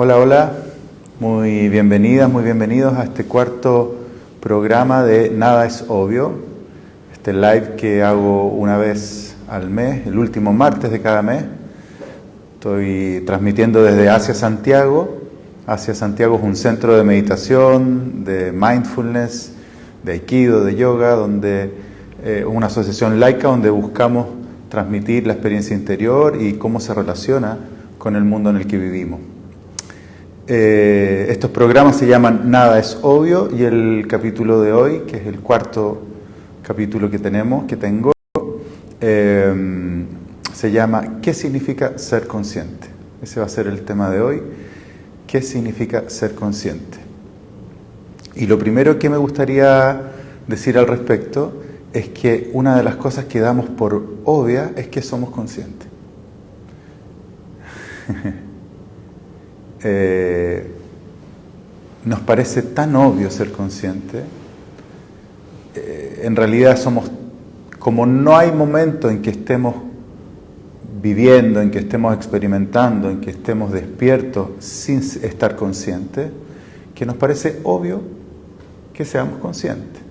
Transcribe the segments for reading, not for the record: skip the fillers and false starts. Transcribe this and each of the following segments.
Hola, hola, muy bienvenidas, muy bienvenidos a este cuarto programa de Nada es Obvio, este live que hago una vez al mes, el último martes de cada mes. Estoy transmitiendo desde Asia Santiago. Asia Santiago es un centro de meditación, de mindfulness, de aikido, de yoga, donde una asociación laica donde buscamos transmitir la experiencia interior y cómo se relaciona con el mundo en el que vivimos. Estos programas se llaman Nada es Obvio y el capítulo de hoy, que es el cuarto capítulo que tengo, se llama ¿Qué significa ser consciente? Ese va a ser el tema de hoy. ¿Qué significa ser consciente? Y lo primero que me gustaría decir al respecto es que una de las cosas que damos por obvia es que somos conscientes. Nos parece tan obvio ser consciente. En realidad como no hay momento en que estemos viviendo, en que estemos experimentando, en que estemos despiertos sin estar conscientes, que nos parece obvio que seamos conscientes.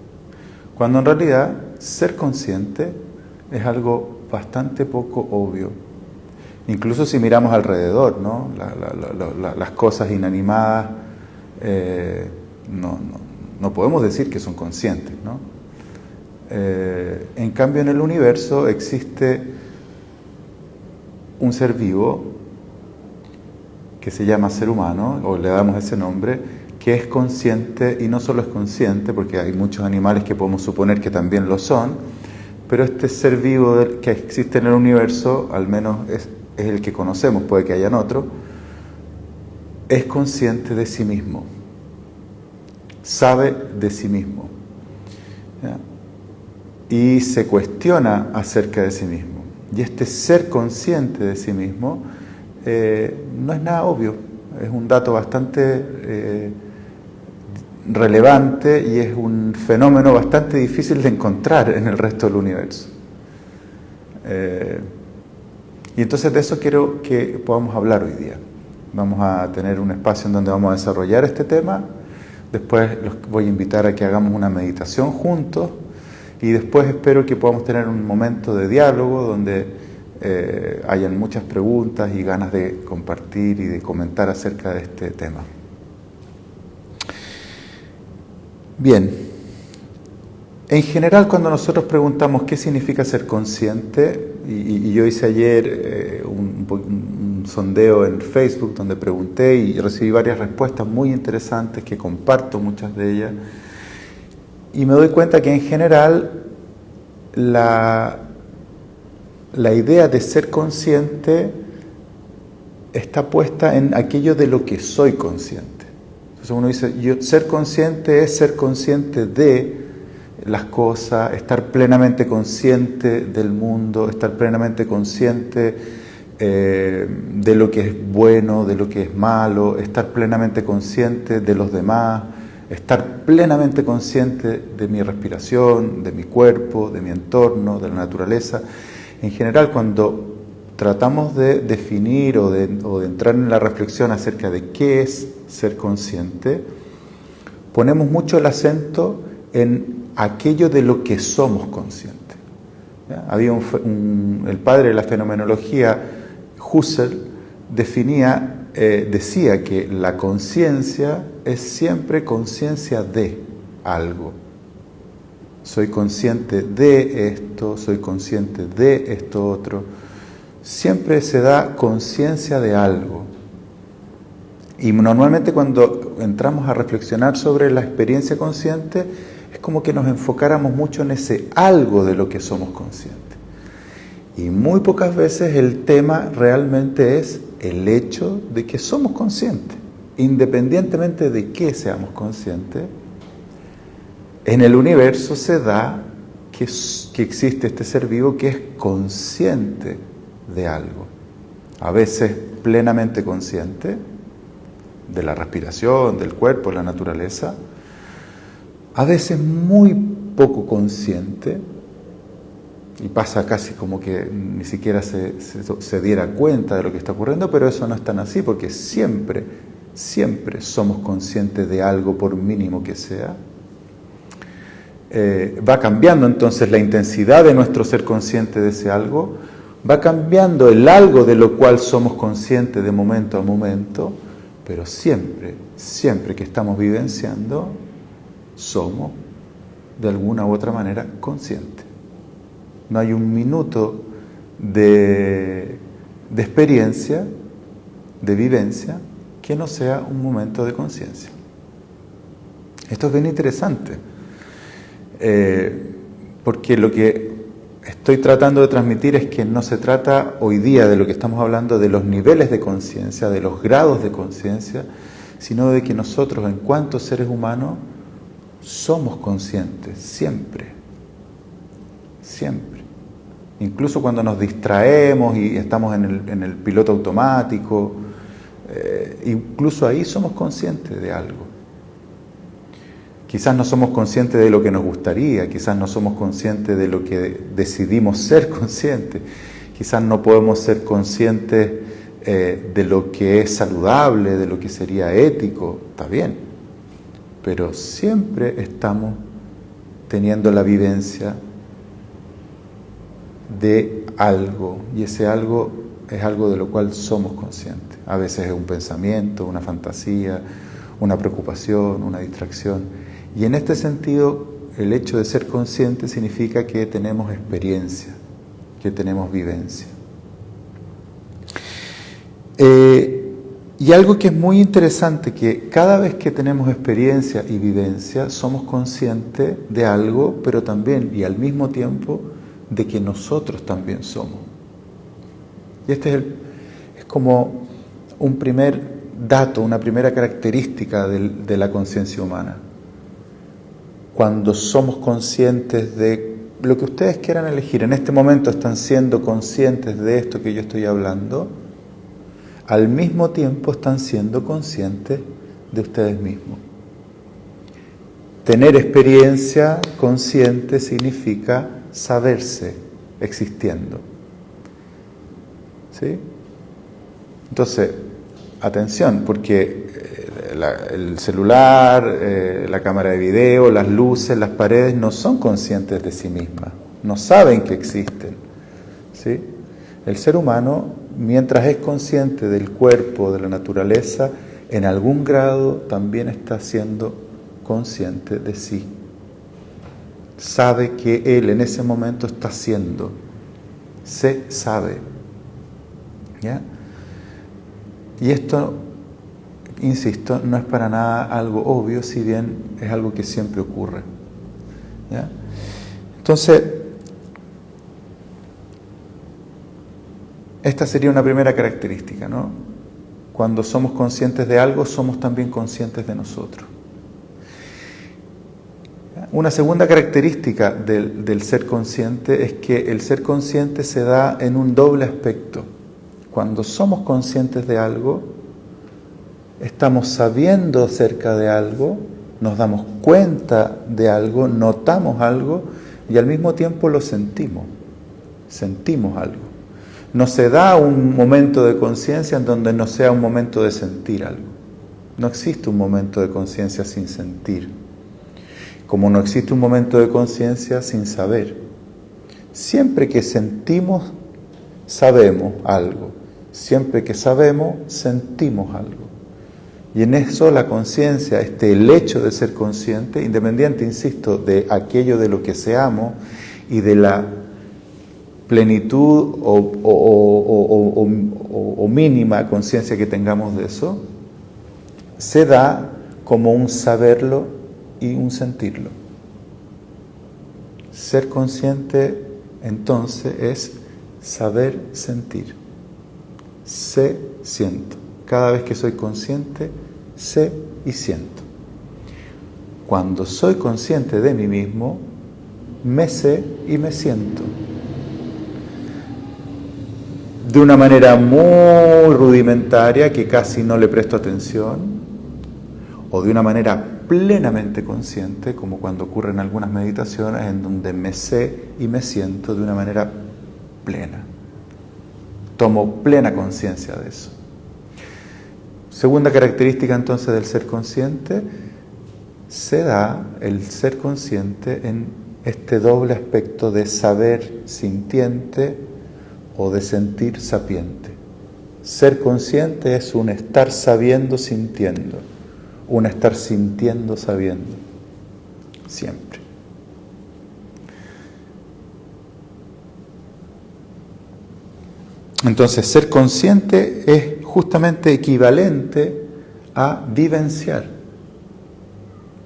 Cuando en realidad ser consciente es algo bastante poco obvio. Incluso si miramos alrededor, ¿no? Las cosas inanimadas, no podemos decir que son conscientes, ¿no? En cambio, en el universo existe un ser vivo que se llama ser humano, o le damos ese nombre, que es consciente, y no solo es consciente, porque hay muchos animales que podemos suponer que también lo son, pero este ser vivo que existe en el universo, al menos es el que conocemos, puede que hayan otro, es consciente de sí mismo, sabe de sí mismo, ¿ya? Y se cuestiona acerca de sí mismo. Y este ser consciente de sí mismo no es nada obvio, es un dato bastante relevante y es un fenómeno bastante difícil de encontrar en el resto del universo. Y entonces de eso quiero que podamos hablar hoy día. Vamos a tener un espacio en donde vamos a desarrollar este tema. Después los voy a invitar a que hagamos una meditación juntos. Y después espero que podamos tener un momento de diálogo donde hayan muchas preguntas y ganas de compartir y de comentar acerca de este tema. Bien, en general cuando nosotros preguntamos qué significa ser consciente, y yo hice ayer un sondeo en Facebook donde pregunté y recibí varias respuestas muy interesantes que comparto muchas de ellas, y me doy cuenta que en general la idea de ser consciente está puesta en aquello de lo que soy consciente. Entonces uno dice, ser consciente es ser consciente de las cosas, estar plenamente consciente del mundo, estar plenamente consciente de lo que es bueno, de lo que es malo, estar plenamente consciente de los demás, estar plenamente consciente de mi respiración, de mi cuerpo, de mi entorno, de la naturaleza. En general, cuando tratamos de definir o de entrar en la reflexión acerca de qué es ser consciente, ponemos mucho el acento en aquello de lo que somos conscientes. ¿Ya? Había el padre de la fenomenología, Husserl, decía que la conciencia es siempre conciencia de algo. Soy consciente de esto, soy consciente de esto otro. Siempre se da conciencia de algo. Y normalmente cuando entramos a reflexionar sobre la experiencia consciente, es como que nos enfocáramos mucho en ese algo de lo que somos conscientes. Y muy pocas veces el tema realmente es el hecho de que somos conscientes. Independientemente de qué seamos conscientes, en el universo se da que existe este ser vivo que es consciente de algo. A veces plenamente consciente de la respiración, del cuerpo, de la naturaleza. A veces muy poco consciente, y pasa casi como que ni siquiera se diera cuenta de lo que está ocurriendo, pero eso no es tan así, porque siempre siempre somos conscientes de algo por mínimo que sea. Va cambiando entonces la intensidad de nuestro ser consciente de ese algo, va cambiando el algo de lo cual somos conscientes de momento a momento, pero siempre, siempre que estamos vivenciando, somos de alguna u otra manera conscientes. No hay un minuto de experiencia, de vivencia, que no sea un momento de conciencia. Esto es bien interesante, porque lo que estoy tratando de transmitir es que no se trata hoy día de lo que estamos hablando de los niveles de conciencia, de los grados de conciencia, sino de que nosotros, en cuanto seres humanos, somos conscientes siempre, siempre. Incluso cuando nos distraemos y estamos en el piloto automático, incluso ahí somos conscientes de algo. Quizás no somos conscientes de lo que nos gustaría, quizás no somos conscientes de lo que decidimos ser conscientes, quizás no podemos ser conscientes de lo que es saludable, de lo que sería ético, está bien, pero siempre estamos teniendo la vivencia de algo, y ese algo es algo de lo cual somos conscientes. A veces es un pensamiento, una fantasía, una preocupación, una distracción. Y en este sentido, el hecho de ser consciente significa que tenemos experiencia, que tenemos vivencia. Y algo que es muy interesante, que cada vez que tenemos experiencia y vivencia, somos conscientes de algo, pero también, y al mismo tiempo, de que nosotros también somos. Y este es como un primer dato, una primera característica de la conciencia humana. Cuando somos conscientes de lo que ustedes quieran elegir, en este momento están siendo conscientes de esto que yo estoy hablando, al mismo tiempo están siendo conscientes de ustedes mismos. Tener experiencia consciente significa saberse existiendo. ¿Sí? Entonces, atención, porque el celular, la cámara de video, las luces, las paredes no son conscientes de sí mismas, no saben que existen. ¿Sí? El ser humano, mientras es consciente del cuerpo, de la naturaleza, en algún grado también está siendo consciente de sí. Sabe que él en ese momento está siendo, se sabe. ¿Ya? Y esto, insisto, no es para nada algo obvio, si bien es algo que siempre ocurre. ¿Ya? Entonces, esta sería una primera característica, ¿no? Cuando somos conscientes de algo, somos también conscientes de nosotros. Una segunda característica del ser consciente es que el ser consciente se da en un doble aspecto. Cuando somos conscientes de algo, estamos sabiendo acerca de algo, nos damos cuenta de algo, notamos algo y al mismo tiempo lo sentimos. Sentimos algo. No se da un momento de conciencia en donde no sea un momento de sentir algo. No existe un momento de conciencia sin sentir. Como no existe un momento de conciencia sin saber. Siempre que sentimos, sabemos algo. Siempre que sabemos, sentimos algo. Y en eso la conciencia, el hecho de ser consciente, independiente, insisto, de aquello de lo que seamos y de la plenitud o mínima conciencia que tengamos de eso, se da como un saberlo y un sentirlo. Ser consciente, entonces, es saber sentir. Sé, siento. Cada vez que soy consciente, sé y siento. Cuando soy consciente de mí mismo, me sé y me siento. De una manera muy rudimentaria, que casi no le presto atención, o de una manera plenamente consciente, como cuando ocurren algunas meditaciones en donde me sé y me siento de una manera plena. Tomo plena conciencia de eso. Segunda característica entonces del ser consciente, se da el ser consciente en este doble aspecto de saber sintiente o de sentir sapiente. Ser consciente es un estar sabiendo sintiendo, un estar sintiendo sabiendo, siempre. Entonces, ser consciente es justamente equivalente a vivenciar.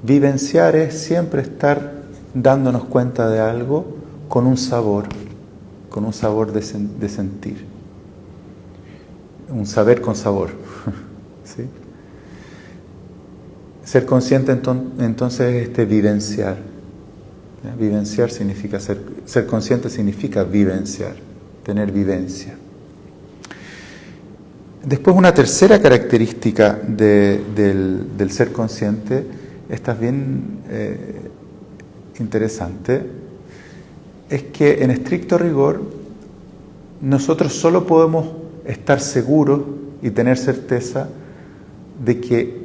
Vivenciar es siempre estar dándonos cuenta de algo con un sabor de sentir. Un saber con sabor. ¿Sí? Ser consciente entonces es vivenciar. Vivenciar significa ser consciente significa vivenciar, tener vivencia. Después una tercera característica del ser consciente, esta es bien interesante, es que en estricto rigor nosotros solo podemos estar seguros y tener certeza de que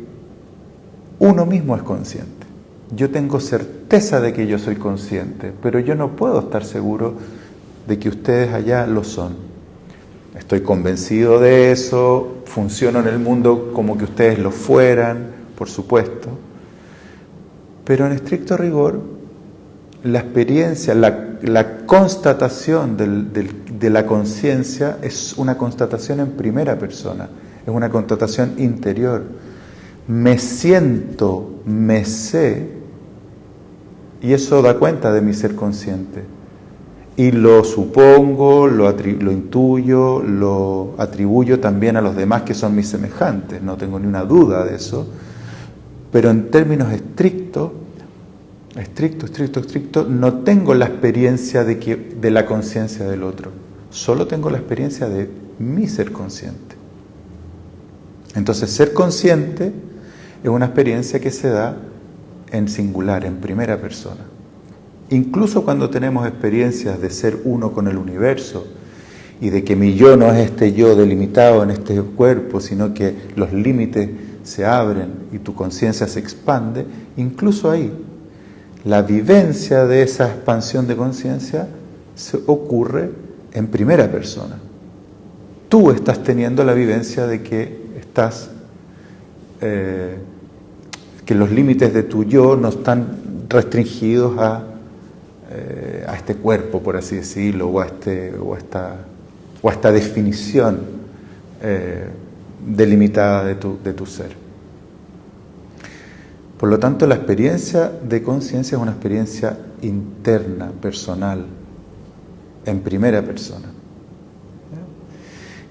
uno mismo es consciente. Yo tengo certeza de que yo soy consciente, pero yo no puedo estar seguro de que ustedes allá lo son. Estoy convencido de eso, funciono en el mundo como que ustedes lo fueran, por supuesto, pero en estricto rigor, la experiencia, la constatación de la conciencia es una constatación en primera persona, es una constatación interior. Me siento, me sé, y eso da cuenta de mi ser consciente. Y lo supongo, lo intuyo, lo atribuyo también a los demás que son mis semejantes, no tengo ni una duda de eso. Pero en términos estrictos, no tengo la experiencia de la conciencia del otro. Solo tengo la experiencia de mi ser consciente. Entonces, ser consciente es una experiencia que se da en singular, en primera persona. Incluso cuando tenemos experiencias de ser uno con el universo y de que mi yo no es este yo delimitado en este cuerpo, sino que los límites se abren y tu conciencia se expande, incluso ahí la vivencia de esa expansión de conciencia se ocurre en primera persona. Tú estás teniendo la vivencia de que que los límites de tu yo no están restringidos a este cuerpo, por así decirlo, o a esta definición delimitada de tu ser. Por lo tanto, la experiencia de conciencia es una experiencia interna, personal, en primera persona.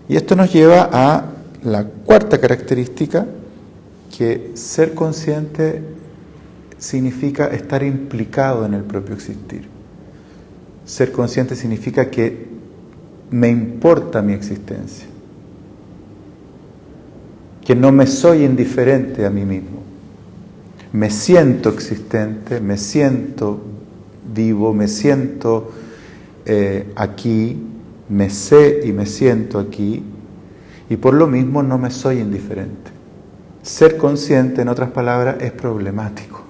Y esto nos lleva a la cuarta característica, que ser consciente significa estar implicado en el propio existir. Ser consciente significa que me importa mi existencia, que no me soy indiferente a mí mismo. Me siento existente, me siento vivo, me siento aquí, me sé y me siento aquí, y por lo mismo no me soy indiferente. Ser consciente, en otras palabras, es problemático.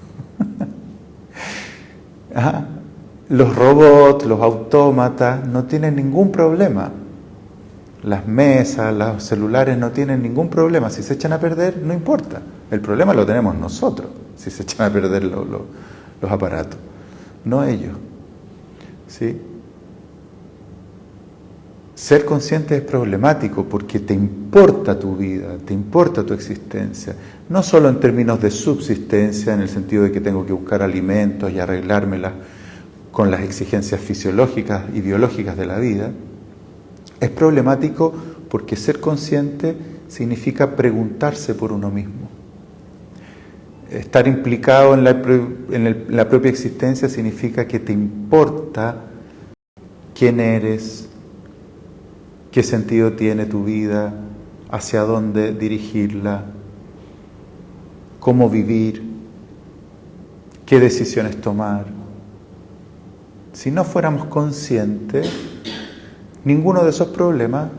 Los robots, los autómatas no tienen ningún problema. Las mesas, los celulares no tienen ningún problema. Si se echan a perder, no importa. El problema lo tenemos nosotros, si se echan a perder los aparatos, no ellos. ¿Sí? Ser consciente es problemático porque te importa tu vida, te importa tu existencia, no solo en términos de subsistencia, en el sentido de que tengo que buscar alimentos y arreglármelas con las exigencias fisiológicas y biológicas de la vida. Es problemático porque ser consciente significa preguntarse por uno mismo. Estar implicado en la propia existencia significa que te importa quién eres, qué sentido tiene tu vida, hacia dónde dirigirla, cómo vivir, qué decisiones tomar. Si no fuéramos conscientes, ninguno de esos problemas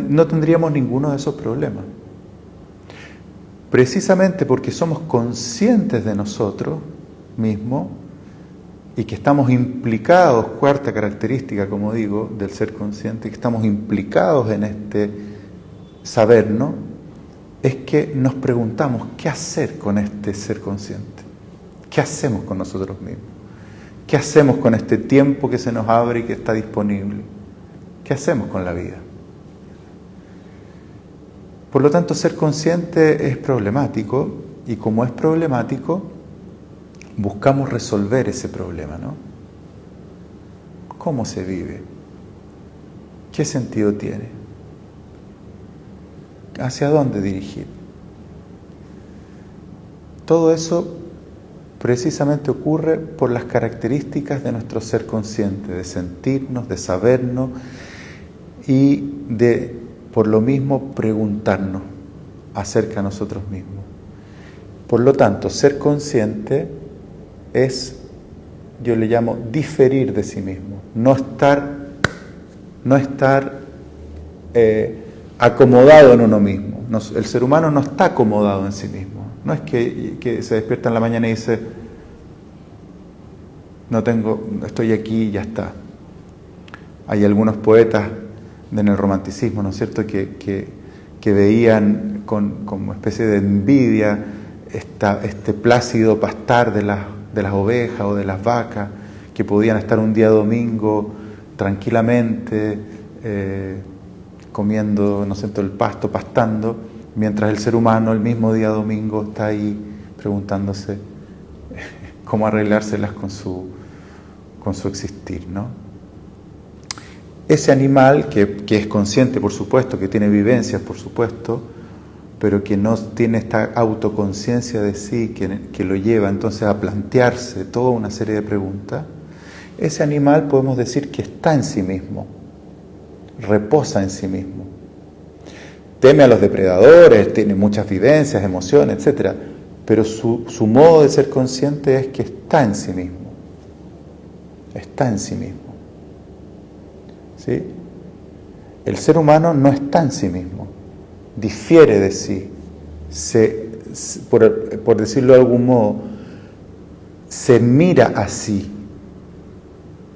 no tendríamos ninguno de esos problemas. Precisamente porque somos conscientes de nosotros mismos y que estamos implicados, cuarta característica, como digo, del ser consciente, que estamos implicados en este sabernos, es que nos preguntamos qué hacer con este ser consciente, qué hacemos con nosotros mismos, qué hacemos con este tiempo que se nos abre y que está disponible, qué hacemos con la vida. Por lo tanto, ser consciente es problemático y como es problemático, buscamos resolver ese problema, ¿no? ¿Cómo se vive? ¿Qué sentido tiene? ¿Hacia dónde dirigir? Todo eso precisamente ocurre por las características de nuestro ser consciente, de sentirnos, de sabernos y de, por lo mismo, preguntarnos acerca de nosotros mismos. Por lo tanto, ser consciente es, yo le llamo, diferir de sí mismo, no estar acomodado en uno mismo. El ser humano no está acomodado en sí mismo. No es que se despierta en la mañana y dice, estoy aquí y ya está. Hay algunos poetas en el romanticismo, ¿no es cierto?, que veían como especie de envidia este plácido pastar de las ovejas o de las vacas, que podían estar un día domingo tranquilamente comiendo, ¿no es cierto?, el pasto, pastando, mientras el ser humano el mismo día domingo está ahí preguntándose cómo arreglárselas con su existir, ¿no? Ese animal que es consciente, por supuesto, que tiene vivencias, por supuesto, pero que no tiene esta autoconciencia de sí, que lo lleva entonces a plantearse toda una serie de preguntas, ese animal podemos decir que está en sí mismo, reposa en sí mismo. Teme a los depredadores, tiene muchas vivencias, emociones, etc. Pero su modo de ser consciente es que está en sí mismo. Está en sí mismo. ¿Sí? El ser humano no está en sí mismo, difiere de sí, por decirlo de algún modo, se mira a sí.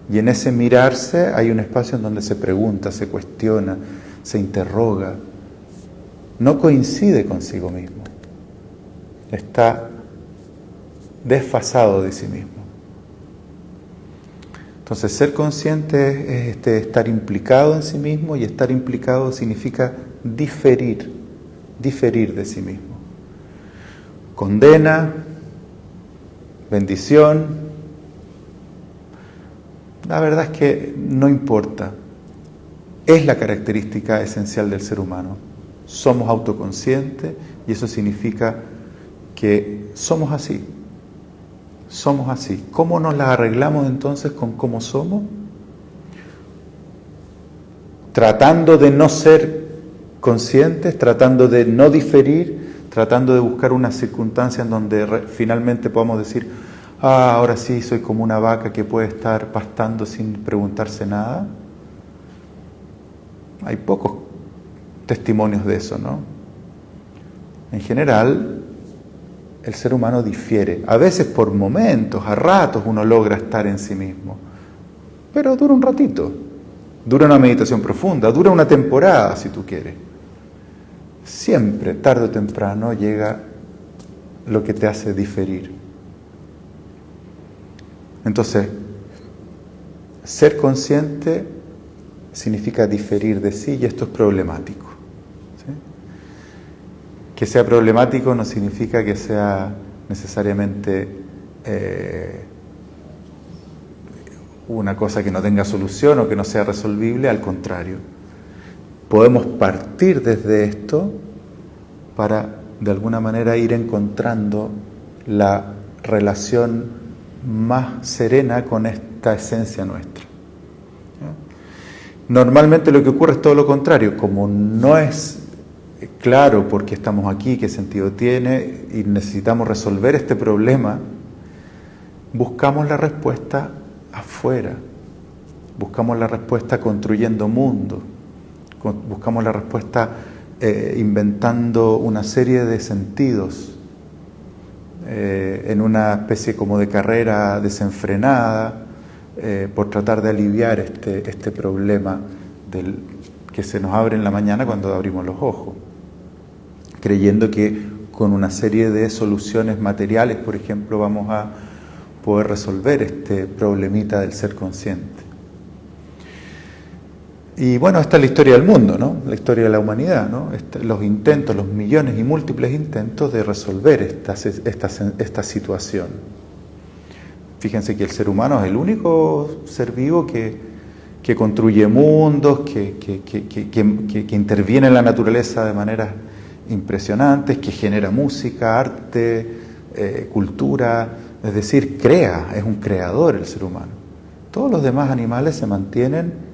Y en ese mirarse hay un espacio en donde se pregunta, se cuestiona, se interroga. No coincide consigo mismo. Está desfasado de sí mismo. Entonces, ser consciente es estar implicado en sí mismo, y estar implicado significa diferir de sí mismo. Condena, bendición, la verdad es que no importa. Es la característica esencial del ser humano. Somos autoconscientes y eso significa que somos así. Somos así. ¿Cómo nos las arreglamos entonces con cómo somos? Tratando de no ser conscientes, tratando de no diferir, tratando de buscar una circunstancia en donde finalmente podamos decir, ahora sí soy como una vaca que puede estar pastando sin preguntarse nada. Hay pocos testimonios de eso, ¿no? En general, el ser humano difiere. A veces por momentos, a ratos uno logra estar en sí mismo. Pero dura un ratito. Dura una meditación profunda, dura una temporada, si tú quieres. Siempre, tarde o temprano, llega lo que te hace diferir. Entonces, ser consciente significa diferir de sí, y esto es problemático. ¿Sí? Que sea problemático no significa que sea necesariamente una cosa que no tenga solución o que no sea resolvible, al contrario. Podemos partir desde esto para, de alguna manera, ir encontrando la relación más serena con esta esencia nuestra. Normalmente lo que ocurre es todo lo contrario. Como no es claro por qué estamos aquí, qué sentido tiene, y necesitamos resolver este problema, buscamos la respuesta afuera, buscamos la respuesta construyendo mundos, buscamos la respuesta inventando una serie de sentidos, en una especie como de carrera desenfrenada, por tratar de aliviar este problema que se nos abre en la mañana cuando abrimos los ojos, creyendo que con una serie de soluciones materiales, por ejemplo, vamos a poder resolver este problemita del ser consciente. Y bueno, esta es la historia del mundo, ¿no? La historia de la humanidad, ¿no? Los intentos, los millones y múltiples intentos de resolver esta situación. Fíjense que el ser humano es el único ser vivo que construye mundos, que interviene en la naturaleza de maneras impresionantes, que genera música, arte, cultura, es decir, crea, es un creador el ser humano. Todos los demás animales se mantienen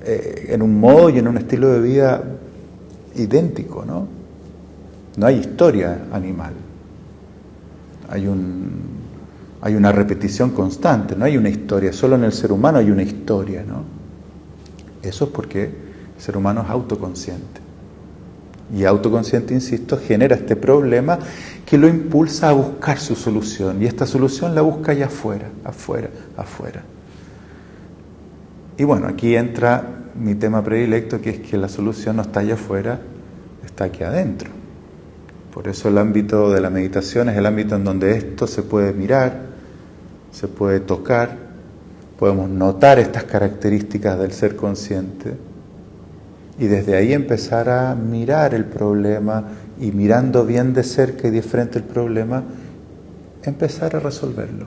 en un modo y en un estilo de vida idéntico, ¿no? No hay historia animal. Hay una repetición constante, no hay una historia. Solo en el ser humano hay una historia, ¿no? Eso es porque el ser humano es autoconsciente. Y autoconsciente, insisto, genera este problema que lo impulsa a buscar su solución. Y esta solución la busca allá afuera, afuera. Y bueno, aquí entra mi tema predilecto, que es que la solución no está allá afuera, está aquí adentro. Por eso el ámbito de la meditación es el ámbito en donde esto se puede mirar, se puede tocar, podemos notar estas características del ser consciente y desde ahí empezar a mirar el problema y mirando bien de cerca y de frente el problema, empezar a resolverlo.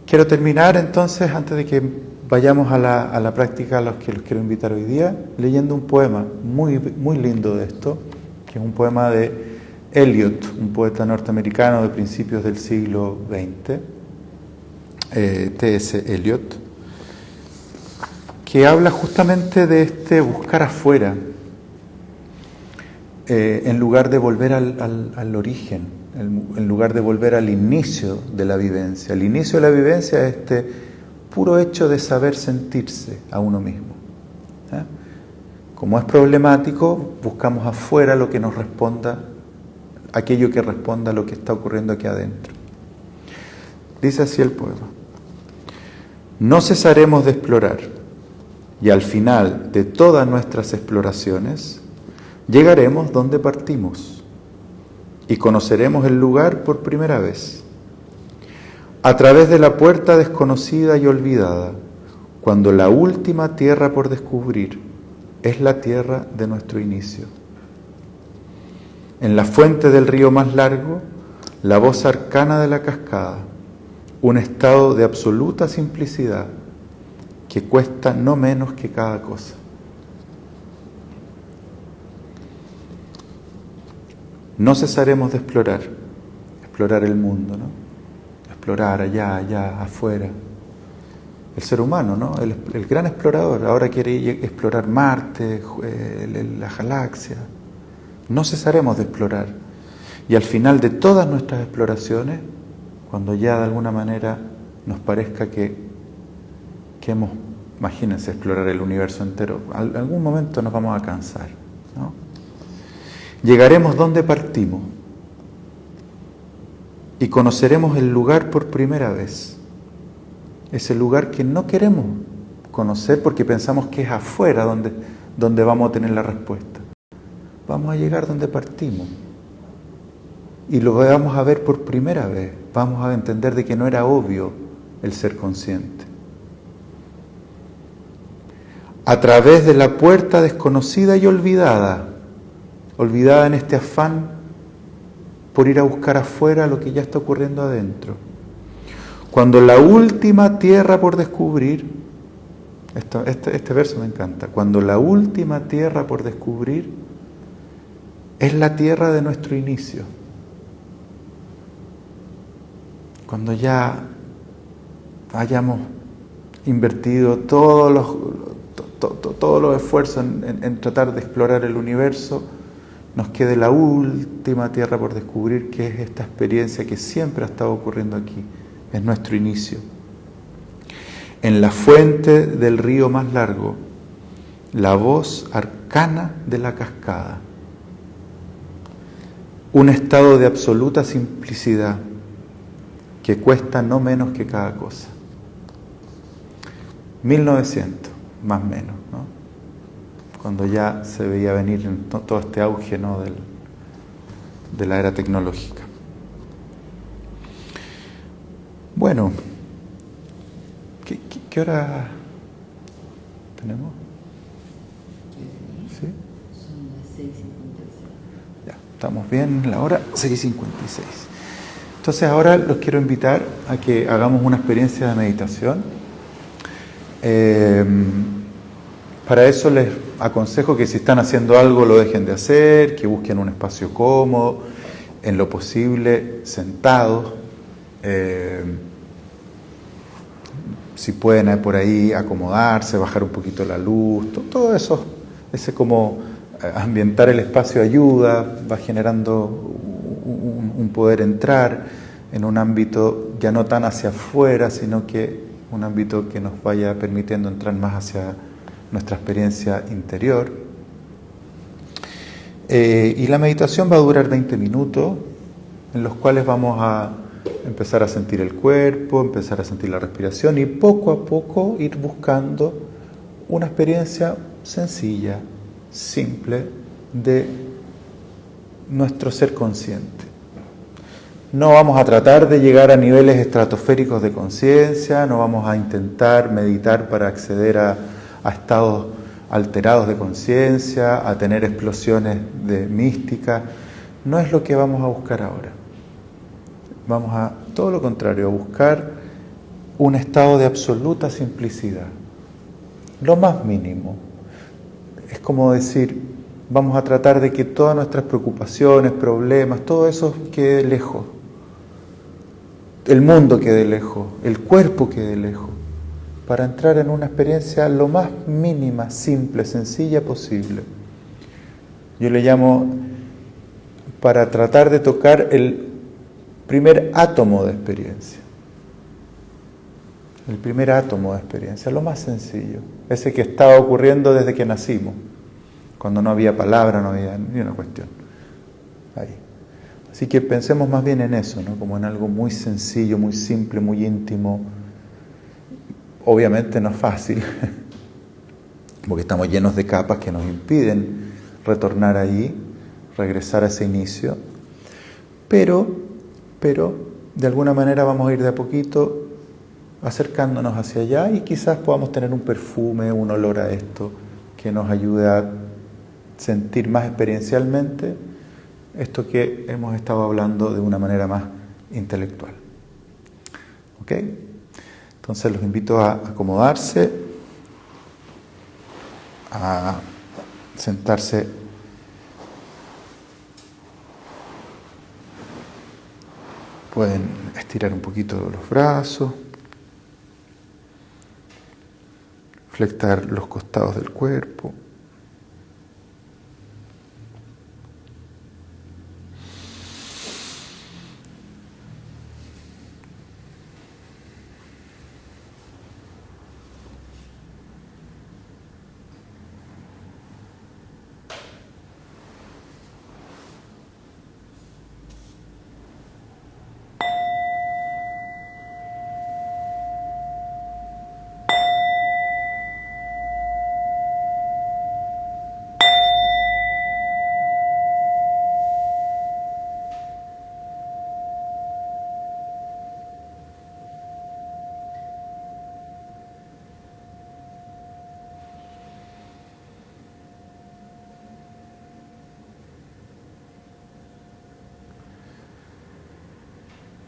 Quiero terminar entonces, antes de que vayamos a la práctica a los que los quiero invitar hoy día, leyendo un poema muy, muy lindo de esto, que es un poema de Eliot, un poeta norteamericano de principios del siglo XX, T.S. Eliot, que habla justamente de este buscar afuera, en lugar de volver al origen, en lugar de volver al inicio de la vivencia. El inicio de la vivencia es este puro hecho de saber sentirse a uno mismo. Como es problemático, buscamos afuera lo que nos responda, aquello que responda a lo que está ocurriendo aquí adentro. Dice así el poema: no cesaremos de explorar, y al final de todas nuestras exploraciones, llegaremos donde partimos y conoceremos el lugar por primera vez. A través de la puerta desconocida y olvidada, cuando la última tierra por descubrir es la tierra de nuestro inicio. En la fuente del río más largo, la voz arcana de la cascada, un estado de absoluta simplicidad que cuesta no menos que cada cosa. No cesaremos de explorar el mundo, ¿no? Explorar allá, afuera. El ser humano, ¿no? El gran explorador, ahora quiere explorar Marte, la galaxia. No cesaremos de explorar. Y al final de todas nuestras exploraciones, cuando ya de alguna manera nos parezca que hemos, imagínense, explorar el universo entero, en algún momento nos vamos a cansar, ¿no? Llegaremos donde partimos y conoceremos el lugar por primera vez. Ese lugar que no queremos conocer porque pensamos que es afuera donde vamos a tener la respuesta. Vamos a llegar donde partimos y lo vamos a ver por primera vez. Vamos a entender de que no era obvio el ser consciente. A través de la puerta desconocida y olvidada en este afán por ir a buscar afuera lo que ya está ocurriendo adentro. Cuando la última tierra por descubrir, este verso me encanta, cuando la última tierra por descubrir es la tierra de nuestro inicio. Cuando ya hayamos invertido todos los esfuerzos en tratar de explorar el universo, nos quede la última tierra por descubrir, que es esta experiencia que siempre ha estado ocurriendo aquí, es nuestro inicio. En la fuente del río más largo, la voz arcana de la cascada. Un estado de absoluta simplicidad que cuesta no menos que cada cosa. 1900, más o menos, ¿no? Cuando ya se veía venir todo este auge, ¿no? de la era tecnológica. Bueno, ¿qué hora tenemos? ¿Sí? Son las 6:56. Ya, estamos bien en la hora 6:56. Entonces ahora los quiero invitar a que hagamos una experiencia de meditación. Para eso les aconsejo que si están haciendo algo lo dejen de hacer, que busquen un espacio cómodo, en lo posible sentados. Si pueden por ahí acomodarse, bajar un poquito la luz, todo eso, ese como ambientar el espacio ayuda, va generando un poder entrar en un ámbito ya no tan hacia afuera, sino que un ámbito que nos vaya permitiendo entrar más hacia nuestra experiencia interior. Y la meditación va a durar 20 minutos, en los cuales vamos a empezar a sentir el cuerpo, empezar a sentir la respiración y poco a poco ir buscando una experiencia sencilla, simple de nuestro ser consciente. No vamos a tratar de llegar a niveles estratosféricos de conciencia, no vamos a intentar meditar para acceder a estados alterados de conciencia, a tener explosiones de mística. No es lo que vamos a buscar ahora. Vamos a, todo lo contrario, a buscar un estado de absoluta simplicidad. Lo más mínimo. Es como decir, vamos a tratar de que todas nuestras preocupaciones, problemas, todo eso quede lejos. El mundo quede lejos, el cuerpo quede lejos, para entrar en una experiencia lo más mínima, simple, sencilla posible. Yo le llamo para tratar de tocar el primer átomo de experiencia. El primer átomo de experiencia, lo más sencillo, ese que estaba ocurriendo desde que nacimos, cuando no había palabra, no había ni una cuestión. Ahí. Así que pensemos más bien en eso, ¿no? Como en algo muy sencillo, muy simple, muy íntimo. Obviamente no es fácil, porque estamos llenos de capas que nos impiden retornar ahí, regresar a ese inicio. Pero de alguna manera vamos a ir de a poquito acercándonos hacia allá y quizás podamos tener un perfume, un olor a esto que nos ayude a sentir más experiencialmente esto que hemos estado hablando de una manera más intelectual. ¿Ok? Entonces los invito a acomodarse, a sentarse pueden estirar un poquito los brazos, flectar los costados del cuerpo.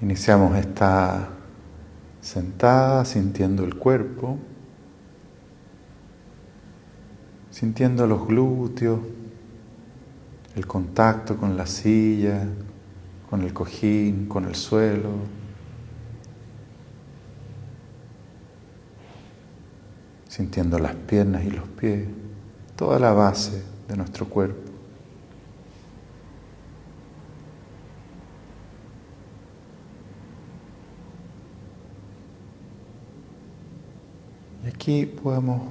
Iniciamos esta sentada sintiendo el cuerpo, sintiendo los glúteos, el contacto con la silla, con el cojín, con el suelo. Sintiendo las piernas y los pies, toda la base de nuestro cuerpo. Y aquí podemos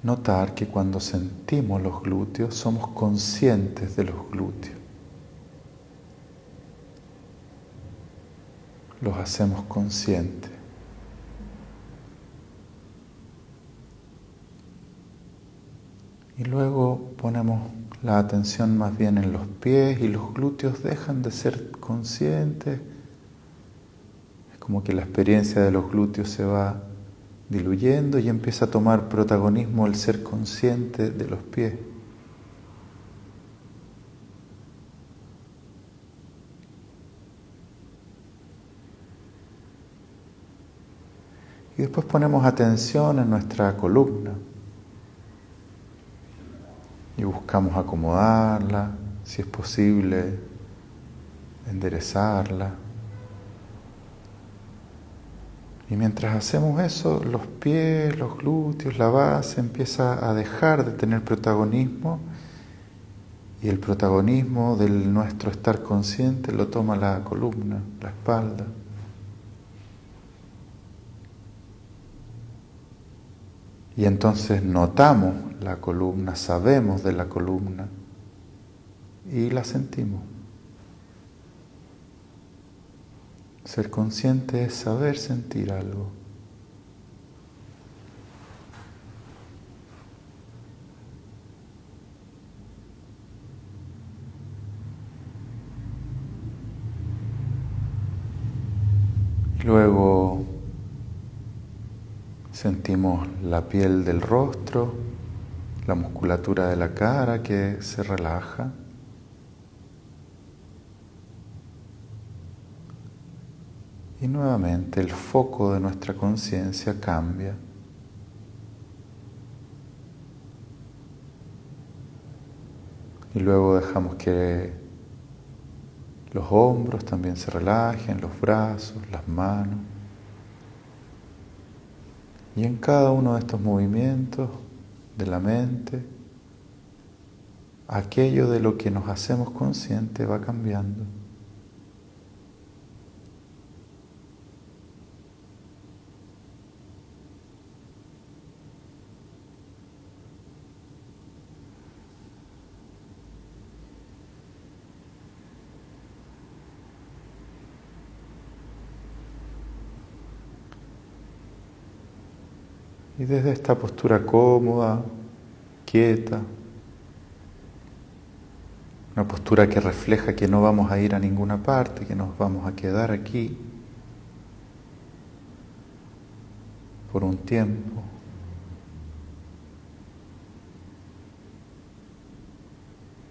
notar que cuando sentimos los glúteos somos conscientes de los glúteos. Los hacemos conscientes. Y luego ponemos la atención más bien en los pies y los glúteos dejan de ser conscientes. Es como que la experiencia de los glúteos se va diluyendo y empieza a tomar protagonismo el ser consciente de los pies. Y después ponemos atención en nuestra columna y buscamos acomodarla, si es posible, enderezarla. Y mientras hacemos eso, los pies, los glúteos, la base empieza a dejar de tener protagonismo y el protagonismo de nuestro estar consciente lo toma la columna, la espalda. Y entonces notamos la columna, sabemos de la columna y la sentimos. Ser consciente es saber sentir algo. Luego sentimos la piel del rostro, la musculatura de la cara que se relaja. Y nuevamente el foco de nuestra conciencia cambia. Y luego dejamos que los hombros también se relajen, los brazos, las manos. Y en cada uno de estos movimientos de la mente, aquello de lo que nos hacemos conscientes va cambiando. Y desde esta postura cómoda, quieta, una postura que refleja que no vamos a ir a ninguna parte, que nos vamos a quedar aquí por un tiempo.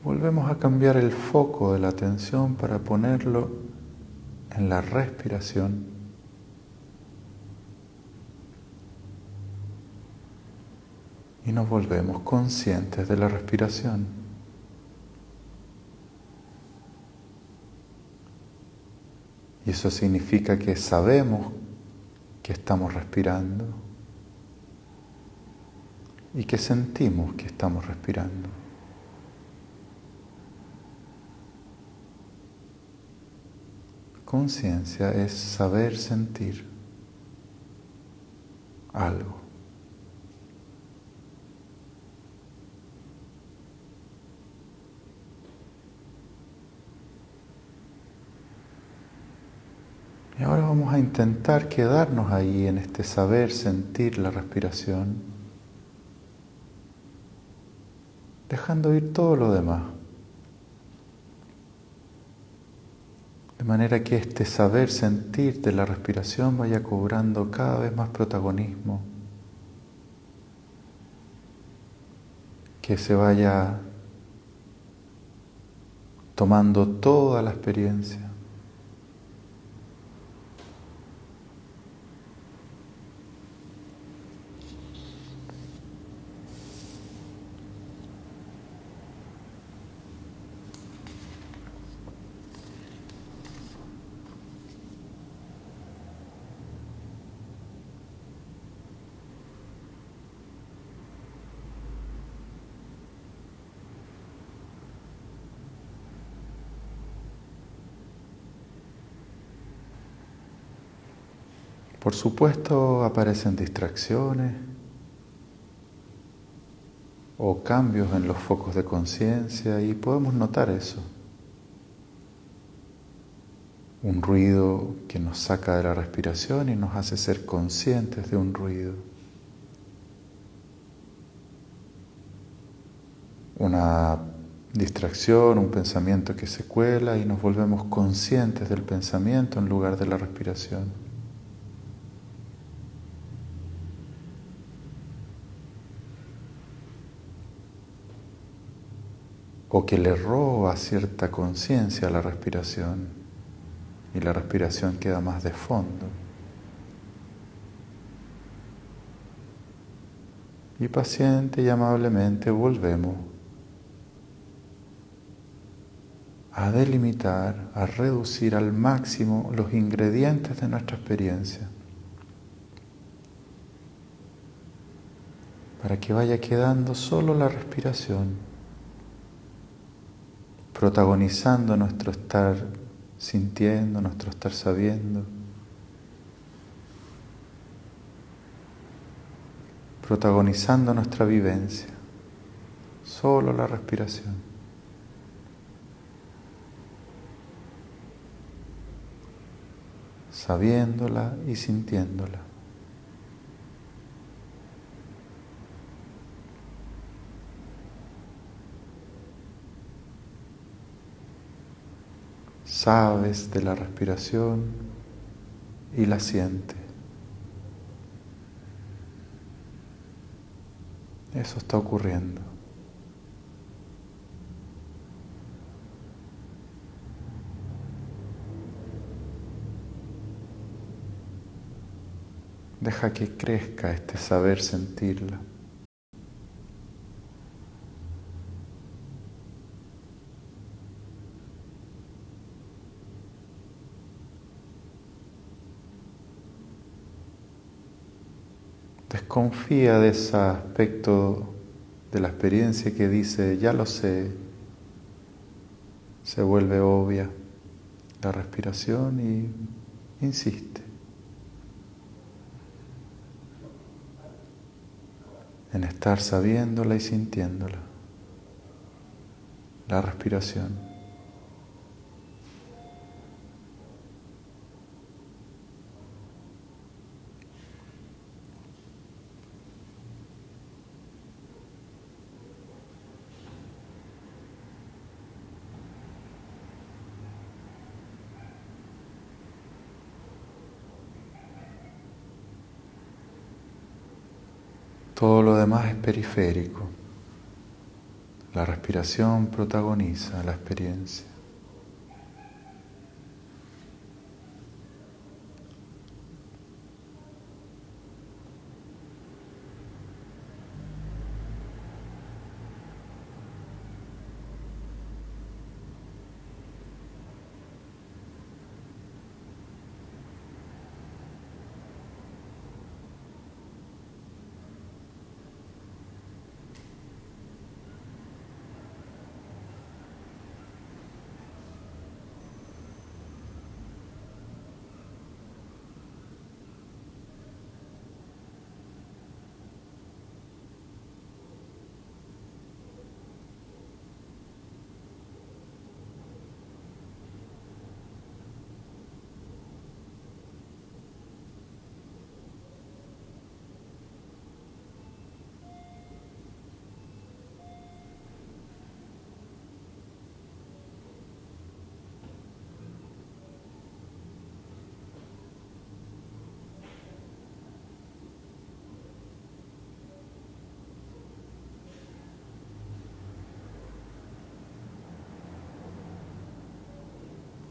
Volvemos a cambiar el foco de la atención para ponerlo en la respiración. Y nos volvemos conscientes de la respiración. Y eso significa que sabemos que estamos respirando y que sentimos que estamos respirando. Conciencia es saber sentir algo. Y ahora vamos a intentar quedarnos ahí en este saber sentir la respiración, dejando ir todo lo demás. De manera que este saber sentir de la respiración vaya cobrando cada vez más protagonismo, que se vaya tomando toda la experiencia. Por supuesto, aparecen distracciones o cambios en los focos de conciencia y podemos notar eso. Un ruido que nos saca de la respiración y nos hace ser conscientes de un ruido. Una distracción, un pensamiento que se cuela y nos volvemos conscientes del pensamiento en lugar de la respiración. O que le roba cierta conciencia a la respiración y la respiración queda más de fondo. Y paciente y amablemente volvemos a delimitar, a reducir al máximo los ingredientes de nuestra experiencia, para que vaya quedando solo la respiración, protagonizando nuestro estar sintiendo, nuestro estar sabiendo, protagonizando nuestra vivencia, solo la respiración. Sabiéndola y sintiéndola. Sabes de la respiración y la sientes. Eso está ocurriendo. Deja que crezca este saber sentirla. Desconfía de ese aspecto de la experiencia que dice, ya lo sé, se vuelve obvia la respiración y insiste en estar sabiéndola y sintiéndola, la respiración. Todo lo demás es periférico. La respiración protagoniza la experiencia.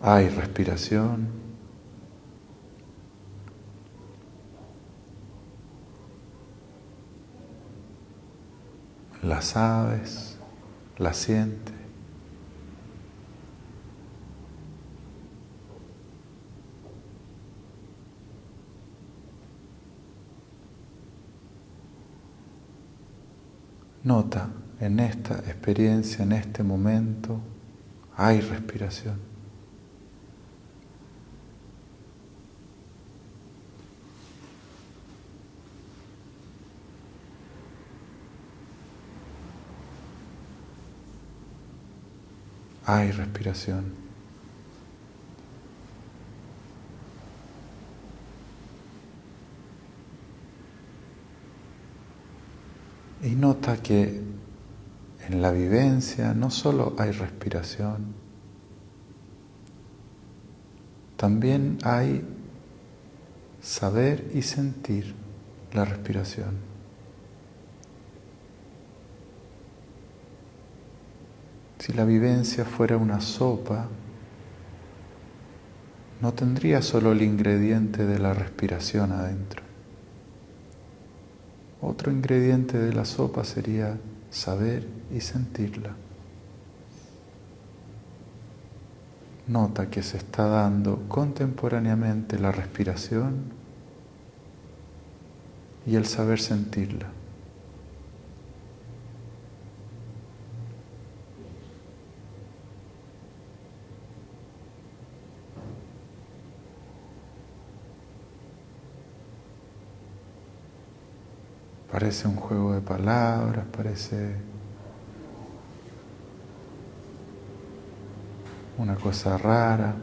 Hay respiración. La sabes, la sientes. Nota, en esta experiencia, en este momento, hay respiración. Hay respiración. Y nota que en la vivencia no solo hay respiración, también hay saber y sentir la respiración. Si la vivencia fuera una sopa, no tendría solo el ingrediente de la respiración adentro. Otro ingrediente de la sopa sería saber y sentirla. Nota que se está dando contemporáneamente la respiración y el saber sentirla. Parece un juego de palabras, parece una cosa rara,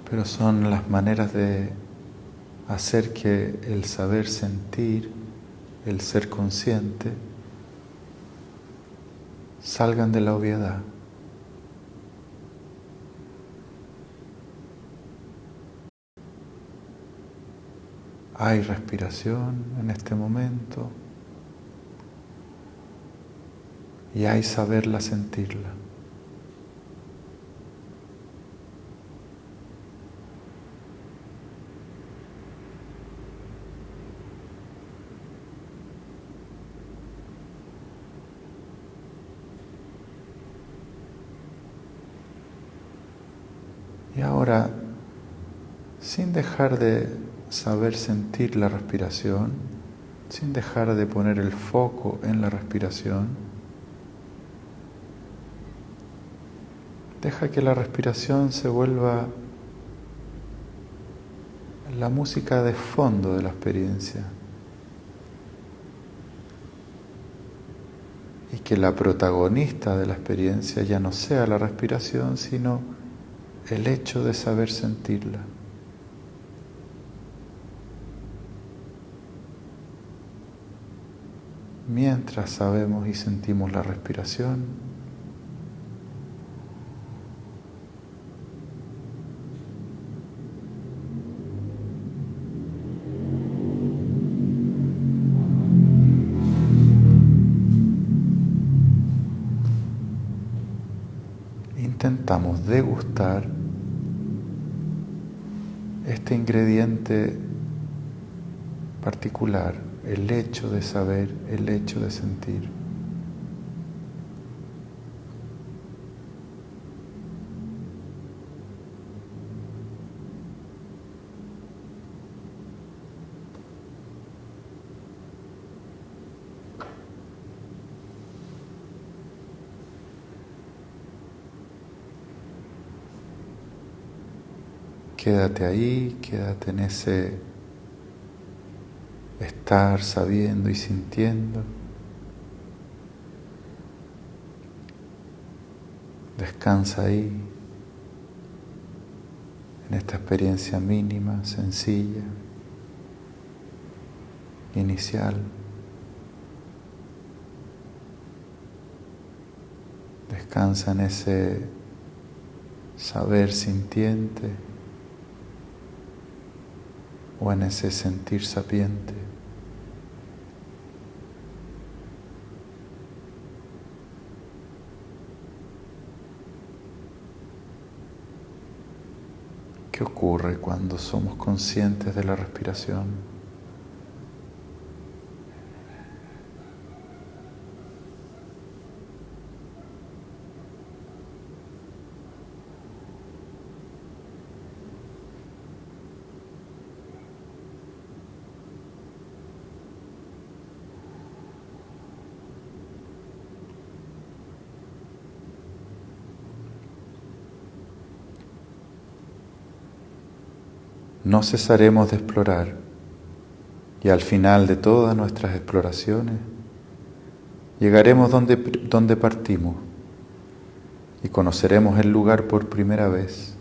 pero son las maneras de hacer que el saber sentir, el ser consciente, salgan de la obviedad. Hay respiración en este momento y hay saberla sentirla. Y ahora, sin dejar de saber sentir la respiración, sin dejar de poner el foco en la respiración, deja que la respiración se vuelva la música de fondo de la experiencia y que la protagonista de la experiencia ya no sea la respiración, sino el hecho de saber sentirla. Mientras sabemos y sentimos la respiración, intentamos degustar este ingrediente particular, el hecho de saber, el hecho de sentir. Quédate ahí, quédate en ese estar sabiendo y sintiendo. Descansa ahí, en esta experiencia mínima, sencilla, inicial. Descansa en ese saber sintiente o en ese sentir sapiente. ¿Qué ocurre cuando somos conscientes de la respiración? No cesaremos de explorar Y al final de todas nuestras exploraciones, llegaremos donde partimos y conoceremos el lugar por primera vez,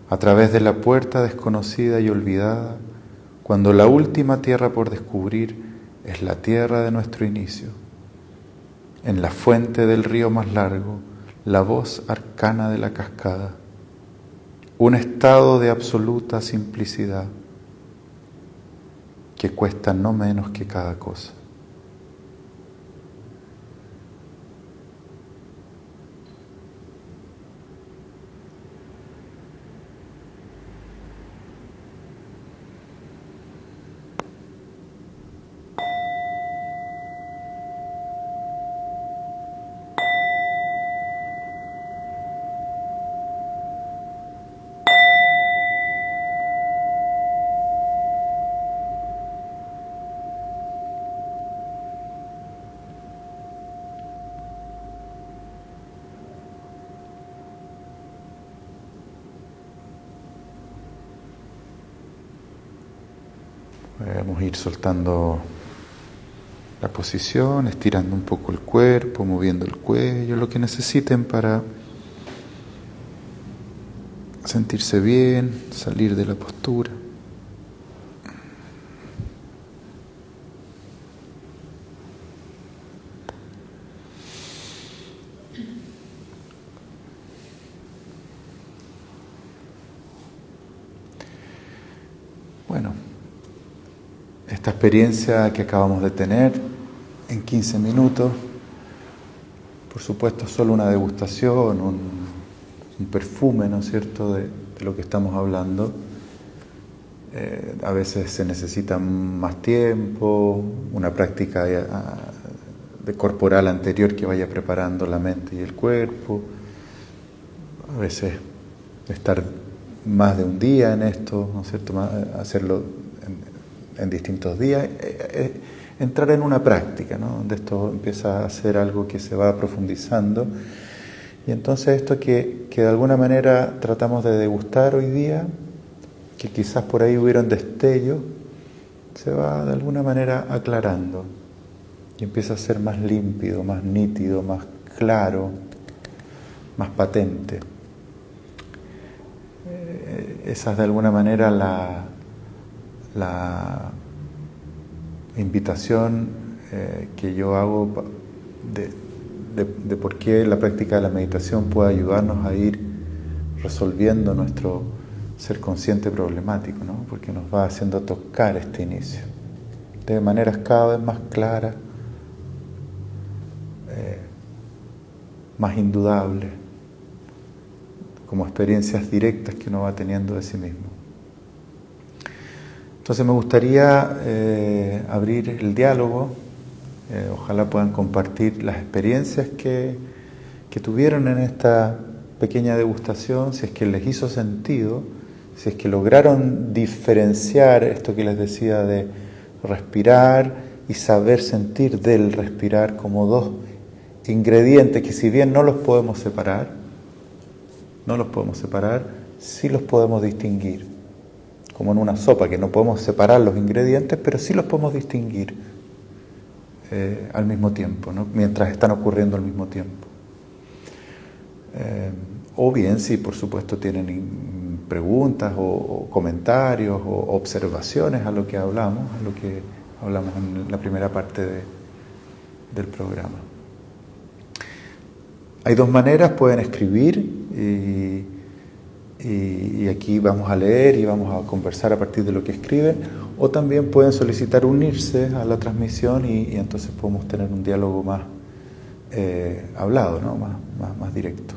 a través de la puerta desconocida y olvidada, cuando la última tierra por descubrir es la tierra de nuestro inicio. En la fuente del río más largo, la voz arcana de la cascada, un estado de absoluta simplicidad que cuesta no menos que cada cosa. Vamos a ir soltando la posición, estirando un poco el cuerpo, moviendo el cuello, lo que necesiten para sentirse bien, salir de la postura. Bueno, esta experiencia que acabamos de tener en 15 minutos, por supuesto solo una degustación, un perfume, ¿no es cierto?, de lo que estamos hablando. A veces se necesita más tiempo, una práctica de corporal anterior que vaya preparando la mente y el cuerpo. A veces estar más de un día en esto, ¿no es cierto?, hacerlo en distintos días, entrar en una práctica, ¿no?, donde esto empieza a ser algo que se va profundizando. Y entonces esto que de alguna manera tratamos de degustar hoy día, que quizás por ahí hubieron destellos, se va de alguna manera aclarando y empieza a ser más límpido, más nítido, más claro, más patente. Esa es de alguna manera la invitación que yo hago de por qué la práctica de la meditación puede ayudarnos a ir resolviendo nuestro ser consciente problemático, ¿no? Porque nos va haciendo tocar este inicio de maneras cada vez más claras, más indudables, como experiencias directas que uno va teniendo de sí mismo. Entonces me gustaría abrir el diálogo. Ojalá puedan compartir las experiencias que tuvieron en esta pequeña degustación, si es que les hizo sentido, si es que lograron diferenciar esto que les decía de respirar y saber sentir del respirar como dos ingredientes que, si bien no los podemos separar, sí los podemos distinguir, como en una sopa, que no podemos separar los ingredientes, pero sí los podemos distinguir al mismo tiempo, ¿no?, mientras están ocurriendo al mismo tiempo. O bien, si por supuesto tienen preguntas o comentarios o observaciones a lo que hablamos en la primera parte del programa. Hay dos maneras: pueden escribir y aquí vamos a leer y vamos a conversar a partir de lo que escriben, o también pueden solicitar unirse a la transmisión y entonces podemos tener un diálogo más hablado, ¿no?, más directo.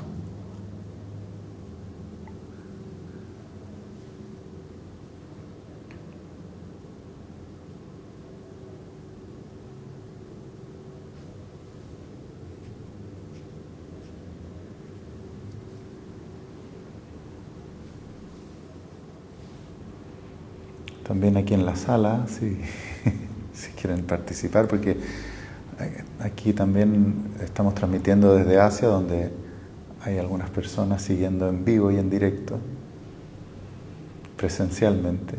También aquí en la sala, si quieren participar, porque aquí también estamos transmitiendo desde Asia, donde hay algunas personas siguiendo en vivo y en directo, presencialmente.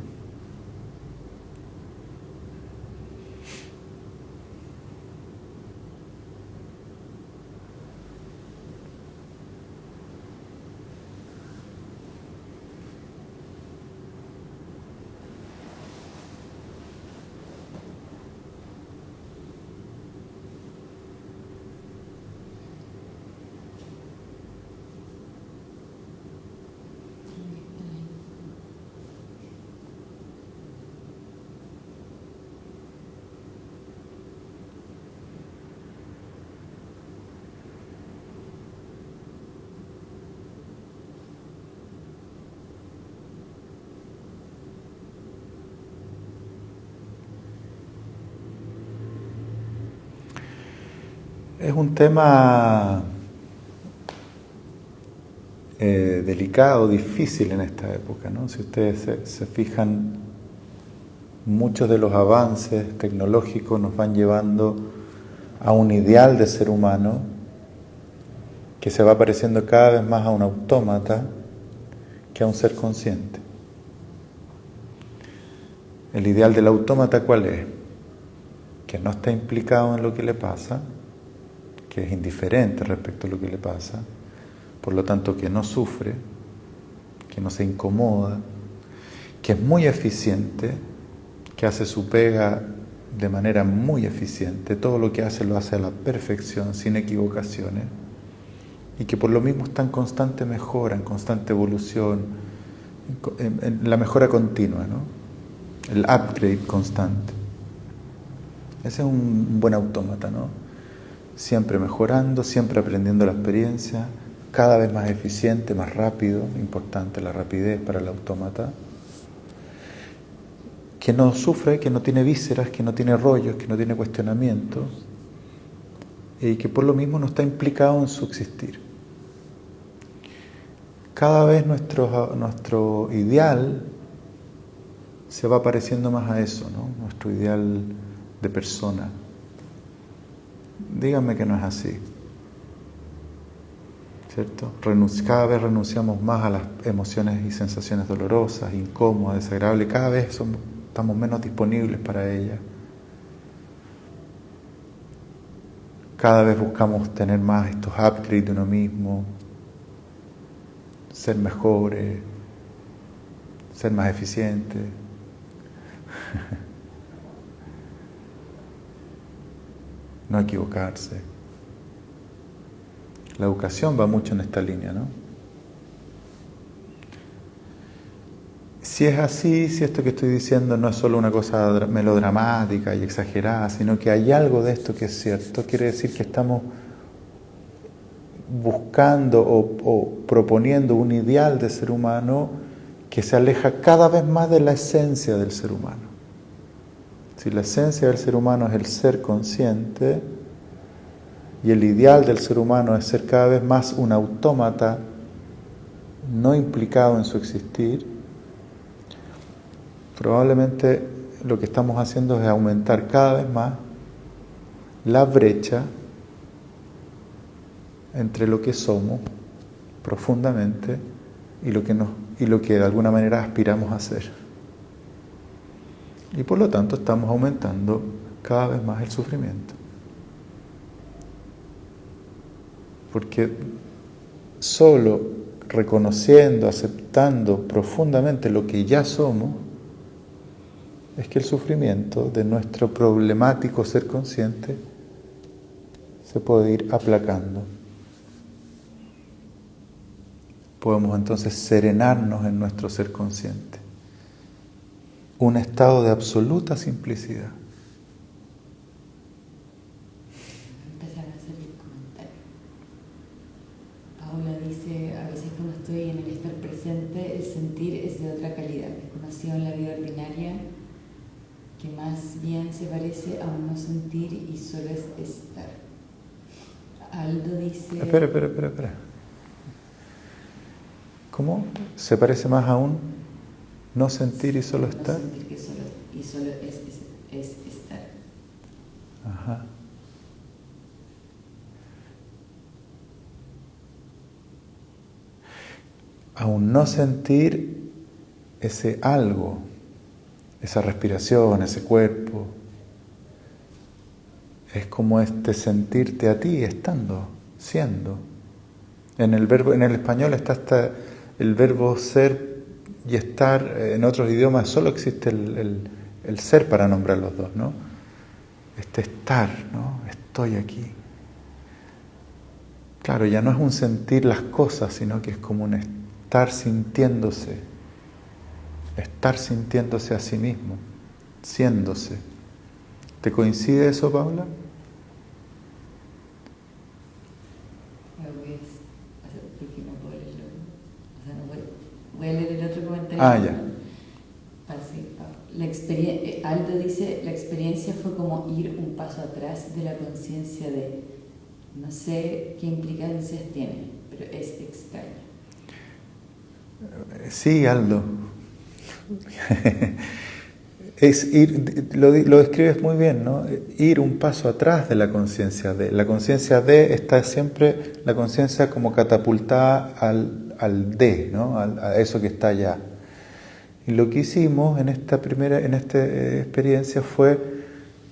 Es un tema delicado, difícil en esta época, ¿no? Si ustedes se fijan, muchos de los avances tecnológicos nos van llevando a un ideal de ser humano que se va pareciendo cada vez más a un autómata que a un ser consciente. El ideal del autómata, ¿cuál es? Que no está implicado en lo que le pasa, que es indiferente respecto a lo que le pasa, por lo tanto que no sufre, que no se incomoda, que es muy eficiente, que hace su pega de manera muy eficiente, todo lo que hace lo hace a la perfección, sin equivocaciones, y que por lo mismo está en constante mejora, en constante evolución, en la mejora continua, ¿no? El upgrade constante. Ese es un buen autómata, ¿no? Siempre mejorando, siempre aprendiendo la experiencia, cada vez más eficiente, más rápido, importante la rapidez para el autómata, que no sufre, que no tiene vísceras, que no tiene rollos, que no tiene cuestionamientos, y que por lo mismo no está implicado en su existir. Cada vez nuestro ideal se va pareciendo más a eso, ¿no? Nuestro ideal de persona. Díganme que no es así, ¿cierto? Cada vez renunciamos más a las emociones y sensaciones dolorosas, incómodas, desagradables. Cada vez estamos menos disponibles para ellas. Cada vez buscamos tener más estos upgrades de uno mismo, ser mejores, ser más eficientes. No equivocarse. La educación va mucho en esta línea, ¿no? Si es así, si esto que estoy diciendo no es solo una cosa melodramática y exagerada, sino que hay algo de esto que es cierto, quiere decir que estamos buscando o proponiendo un ideal de ser humano que se aleja cada vez más de la esencia del ser humano. Si la esencia del ser humano es el ser consciente y el ideal del ser humano es ser cada vez más un autómata no implicado en su existir, probablemente lo que estamos haciendo es aumentar cada vez más la brecha entre lo que somos profundamente y lo que de alguna manera aspiramos a ser. Y por lo tanto estamos aumentando cada vez más el sufrimiento. Porque solo reconociendo, aceptando profundamente lo que ya somos, es que el sufrimiento de nuestro problemático ser consciente se puede ir aplacando. Podemos entonces serenarnos en nuestro ser consciente. Un estado de absoluta simplicidad. Empezaron a salir comentarios. Paula dice, a veces cuando estoy en el estar presente, el sentir es de otra calidad, desconocido en la vida ordinaria, que más bien se parece a un no sentir y solo es estar. Aldo dice... Espera. ¿Cómo? ¿Se parece más a un no sentir y solo estar? No sentir que solo es estar. Ajá. A un no sentir ese algo, esa respiración, ese cuerpo. Es como sentirte a ti estando, siendo. En el español está el verbo ser y estar. En otros idiomas solo existe el ser para nombrar los dos, ¿no? Estar, ¿no? Estoy aquí. Claro, ya no es un sentir las cosas, sino que es como un estar sintiéndose a sí mismo, siéndose. ¿Te coincide eso, Paula? Porque no puedo leerlo. O sea, no voy a leer el otro comentario. Ya. Aldo dice, la experiencia fue como ir un paso atrás de la conciencia de No sé qué implicancias tiene, pero es extraño. Sí, Aldo. Es ir, lo describes muy bien, ¿no? Ir un paso atrás de la conciencia de. La conciencia de está siempre, la conciencia como catapultada al de, ¿no? A eso que está allá. Y lo que hicimos en esta experiencia fue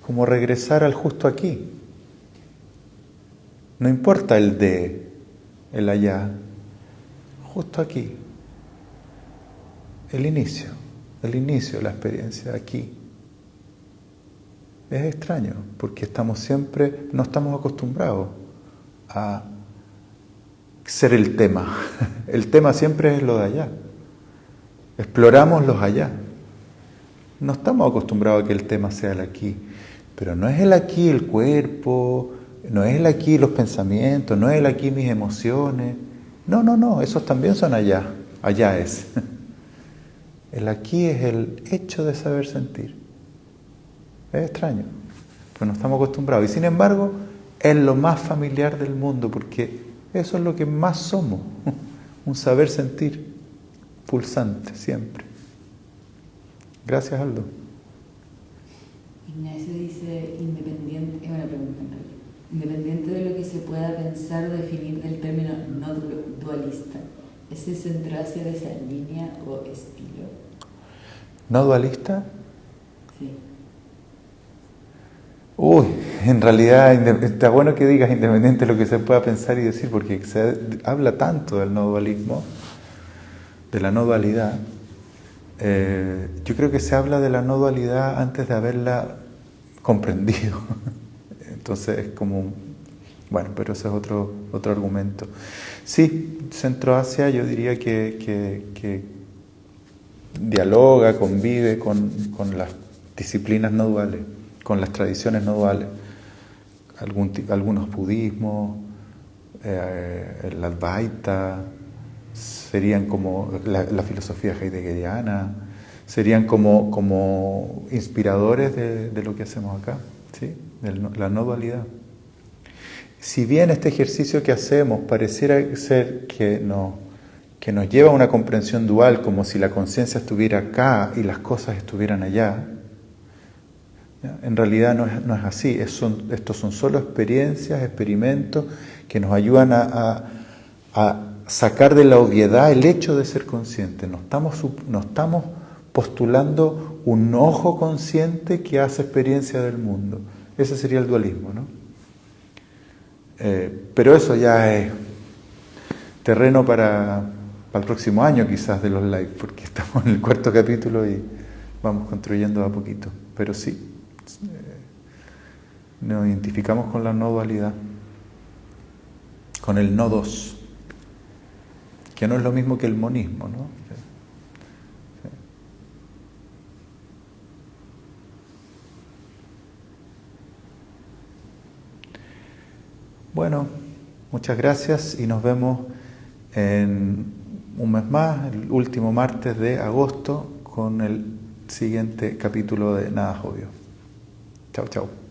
como regresar al justo aquí. No importa el de, el allá, justo aquí. El inicio de la experiencia aquí. Es extraño, porque no estamos acostumbrados a ser el tema. El tema siempre es lo de allá. Exploramos los allá. No estamos acostumbrados a que el tema sea el aquí. Pero no es el aquí el cuerpo, no es el aquí los pensamientos, no es el aquí mis emociones. No, esos también son allá. Allá es. El aquí es el hecho de saber sentir. Es extraño, pero no estamos acostumbrados. Y sin embargo, es lo más familiar del mundo, porque eso es lo que más somos. Un saber sentir pulsante, siempre. Gracias, Aldo. Ignacio dice, independiente, es una pregunta en realidad, independiente de lo que se pueda pensar o definir del término no dualista, ¿ese centro hacia esa línea o estilo? ¿No dualista? Sí. Uy, en realidad está bueno que digas independiente de lo que se pueda pensar y decir, porque se habla tanto del no dualismo, de la no dualidad. Yo creo que se habla de la no dualidad antes de haberla comprendido. Entonces es como, bueno, pero ese es otro argumento. Sí, Centro Asia yo diría que dialoga, convive con las disciplinas no duales, con las tradiciones no duales, algunos budismos, el Advaita, serían como la filosofía heideggeriana, serían como inspiradores de lo que hacemos acá, ¿sí? La no dualidad. Si bien este ejercicio que hacemos pareciera ser que nos lleva a una comprensión dual, como si la conciencia estuviera acá y las cosas estuvieran allá, en realidad no es así. Estos son solo experiencias, experimentos que nos ayudan a sacar de la obviedad el hecho de ser consciente. No estamos postulando un ojo consciente que hace experiencia del mundo. Ese sería el dualismo, ¿no? Pero eso ya es terreno para el próximo año quizás de los live, porque estamos en el 4º capítulo y vamos construyendo a poquito. Pero sí, nos identificamos con la no dualidad, con el no dos, que no es lo mismo que el monismo, ¿no? Sí. Bueno, muchas gracias y nos vemos en un mes más, el último martes de agosto, con el siguiente capítulo de Nada es Obvio. Chao, chao.